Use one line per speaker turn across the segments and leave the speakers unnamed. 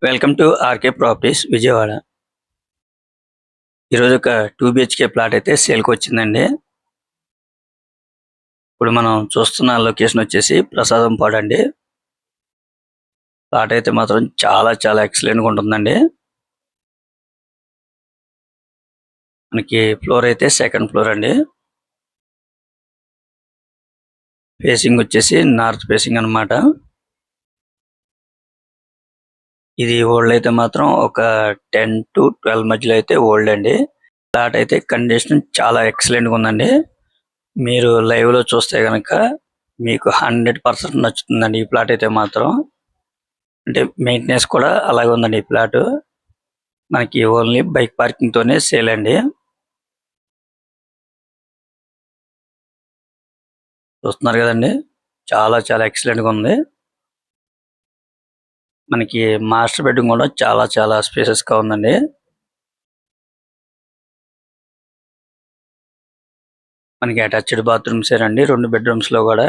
Welcome to RK properties Vijayawada. ఈరోజు ఒక 2 BHK plot అయితే సేల్కి వచ్చిందండి. ఇప్పుడు మనం చూస్తున్న లొకేషన్ వచ్చేసి ప్రసాదం పాడు అండి. ప్లాట్ అయితే మాత్రం చాలా ఎక్సలెంట్గా ఉంటుందండి. మనకి ఫ్లోర్ అయితే సెకండ్ ఫ్లోర్ అండి. ఫేసింగ్ వచ్చేసి నార్త్ ఫేసింగ్ అన్నమాట. ఇది ఓల్డ్ అయితే మాత్రం ఒక 10 to 12 మధ్యలో అయితే ఓల్డ్ అండి. ప్లాట్ అయితే కండిషన్ చాలా ఎక్సలెంట్గా ఉందండి. మీరు లైవ్ లో చూస్తే గనక మీకు 100% నచ్చుతుందండి ఈ ప్లాట్ అయితే మాత్రం. అంటే మెయింటెనెన్స్ కూడా అలాగే ఉందండి ఈ ప్లాట్. మనకి ఓన్లీ బైక్ పార్కింగ్ తోనే సేల్ అండి. చూస్తున్నారు కదండి, చాలా ఎక్సలెంట్ గా ఉంది. మనకి మాస్టర్ బెడ్రూమ్ కూడా చాలా స్పేసెస్ గా ఉందండి. మనకి అటాచ్డ్ బాత్రూమ్స్ అండి 2 బెడ్రూమ్స్ లో కూడా.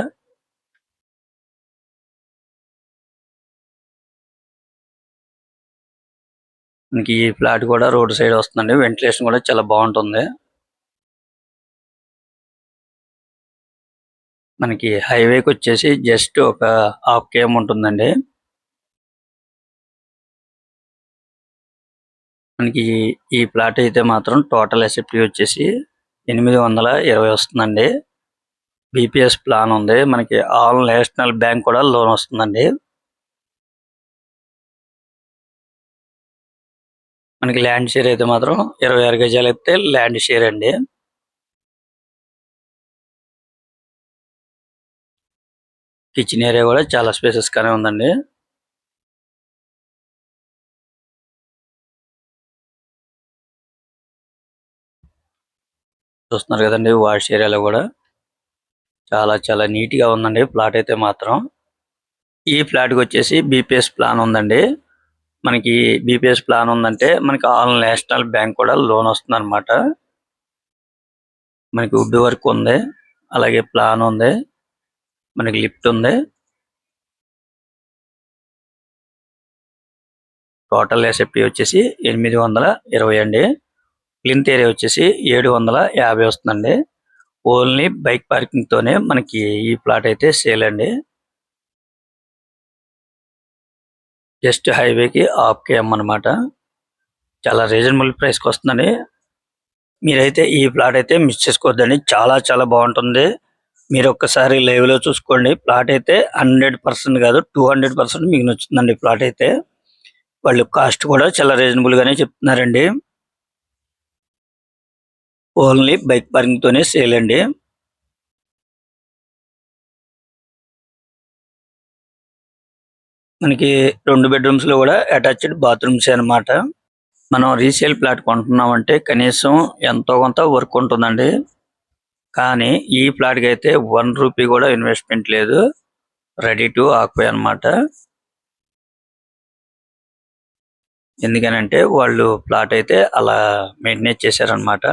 మనకి ఈ ఫ్లాట్ కూడా రోడ్ సైడ్ వస్తుందండి. వెంటిలేషన్ కూడా చాలా బాగుంటుంది. మనకి హైవేకి వచ్చేసి జస్ట్ ఒక హాఫ్ కేఎం ఉంటుందండి. మనకి ఈ ప్లాట్ అయితే మాత్రం టోటల్ ఎస్ఎఫ్టీ వచ్చేసి 820 వస్తుందండి. బీపీఎస్ ప్లాన్ ఉంది. మనకి ఆల్ నేషనల్ బ్యాంక్ కూడా లోన్ వస్తుందండి. మనకి ల్యాండ్ షేర్ అయితే మాత్రం 26 గజాలు అయితే ల్యాండ్ షేర్ అండి. కిచెన్ ఏరియా కూడా చాలా స్పేసెస్ గానే ఉందండి. చూస్తున్నారు కదండి, వాష్ ఏరియాలో కూడా చాలా నీట్ గా ఉందండి ప్లాట్ అయితే మాత్రం. ఈ ఫ్లాట్ కి వచ్చేసి బీపీఎస్ ప్లాన్ ఉందండి. మనకి బీపీఎస్ ప్లాన్ ఉందంటే మనకి ఆల్ నేషనల్ బ్యాంక్ కూడా లోన్ వస్తుంది అనమాట. మనకి వుడ్ వర్క్ ఉంది, అలాగే ప్లాన్ ఉంది, మనకి లిఫ్ట్ ఉంది. టోటల్ ఎస్ఎఫ్టీ వచ్చేసి 820 అండి. ప్లింత్ ఏరియా వచ్చేసి 750 వస్తుందండి. ఓన్లీ బైక్ పార్కింగ్ తోనే మనకి ఈ ప్లాట్ అయితే సేల్ అండి. జస్ట్ హైవేకి హాఫ్ కేఎం అనమాట. చాలా రీజనబుల్ ప్రైస్ కి వస్తుందండి. మీరైతే ఈ ప్లాట్ అయితే మిస్ చేసుకోవద్దండి. చాలా బాగుంటుంది. మీరు ఒక్కసారి లైవ్ లో చూసుకోండి. ప్లాట్ అయితే 100% కాదు 200% మీకు నచ్చుతుందండి ప్లాట్ అయితే. వాళ్ళు కాస్ట్ కూడా చాలా రీజనబుల్ గానే చెప్తున్నారండి. ఓన్లీ బైక్ పార్కింగ్ తోనే సేల్ అండి. మనకి 2 బెడ్రూమ్స్ లో కూడా అటాచ్డ్ బాత్రూమ్స్ అన్నమాట. మనం రీసేల్ ప్లాట్ కొంటున్నామంటే కనీసం ఎంతో కొంత వర్క్ ఉంటుందండి. కానీ ఈ ప్లాట్ కి అయితే 1 రూపీ కూడా ఇన్వెస్ట్మెంట్ లేదు. రెడీ టు ఆక్యుపై అన్నమాట. ఎందుకనంటే వాళ్ళు ప్లాట్ అయితే అలా మెయింటైన్ చేశారనమాట.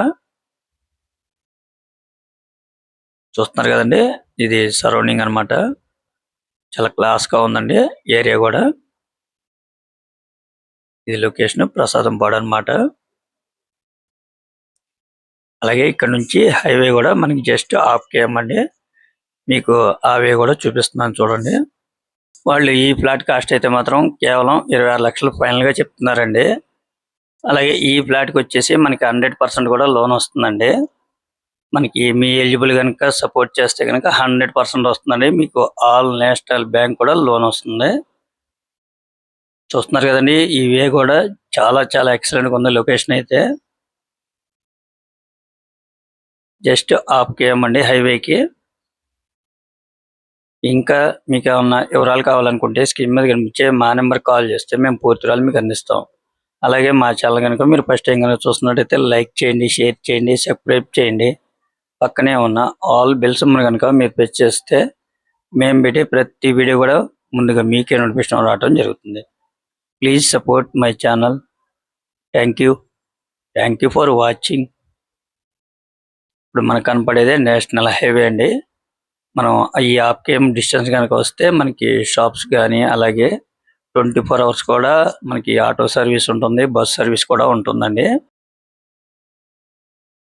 చూస్తున్నారు కదండి, ఇది సరౌండింగ్ అన్నమాట. చాలా క్లాస్ గా ఉందండి ఏరియా కూడా. ఇది లొకేషన్ ప్రసాదం పాడు అన్నమాట. అలాగే ఇక్కడ నుంచి హైవే కూడా మనకి జస్ట్ హాఫ్ కేఎం అండి. మీకు ఆ వే కూడా చూపిస్తున్నాను చూడండి. వాళ్ళు ఈ ఫ్లాట్ కాస్ట్ అయితే మాత్రం కేవలం 26 లక్షలు ఫైనల్ గా చెప్తున్నారండి. అలాగే ఈ ఫ్లాట్ కి వచ్చేసి మనకి 100% కూడా లోన్ వస్తుందండి. మనకి మీ ఎలిజిబుల్ కనుక సపోర్ట్ చేస్తే కనుక 100% వస్తుందండి. మీకు ఆల్ నేషనల్ బ్యాంక్ కూడా లోన్ వస్తుంది. చూస్తున్నారు కదండి, ఈ వే కూడా చాలా ఎక్సలెంట్ గా ఉంది. లొకేషన్ అయితే జస్ట్ హాఫ్ కేఎం అండి హైవేకి. ఇంకా మీకు ఏమన్నా వివరాలు కావాలనుకుంటే స్క్రీన్ మీద కనిపించే మా నెంబర్ కాల్ చేస్తే మేము పూర్తి వివరాలు మీకు అందిస్తాం. అలాగే మా ఛానల్ కనుక మీరు ఫస్ట్ టైం కనుక చూస్తున్నట్టయితే లైక్ చేయండి, షేర్ చేయండి, సబ్స్క్రైబ్ చేయండి. పక్కనే ఉన్న ఆల్ బెల్స్ కనుక మీరు ప్రెస్ చేస్తే మేము పెట్టే ప్రతి వీడియో కూడా ముందుగా మీకే నోటిఫికేషన్ రావడం జరుగుతుంది. Please support my channel. Thank you for watching. ఇప్పుడు మనకు కనపడేదే నేషనల్ హైవే అండి. మనం ఈ హాఫ్ కేఎం డిస్టెన్స్ కనుక వస్తే మనకి షాప్స్ కానీ అలాగే 24 అవర్స్ కూడా మనకి ఆటో సర్వీస్ ఉంటుంది. బస్ సర్వీస్ కూడా ఉంటుందండి.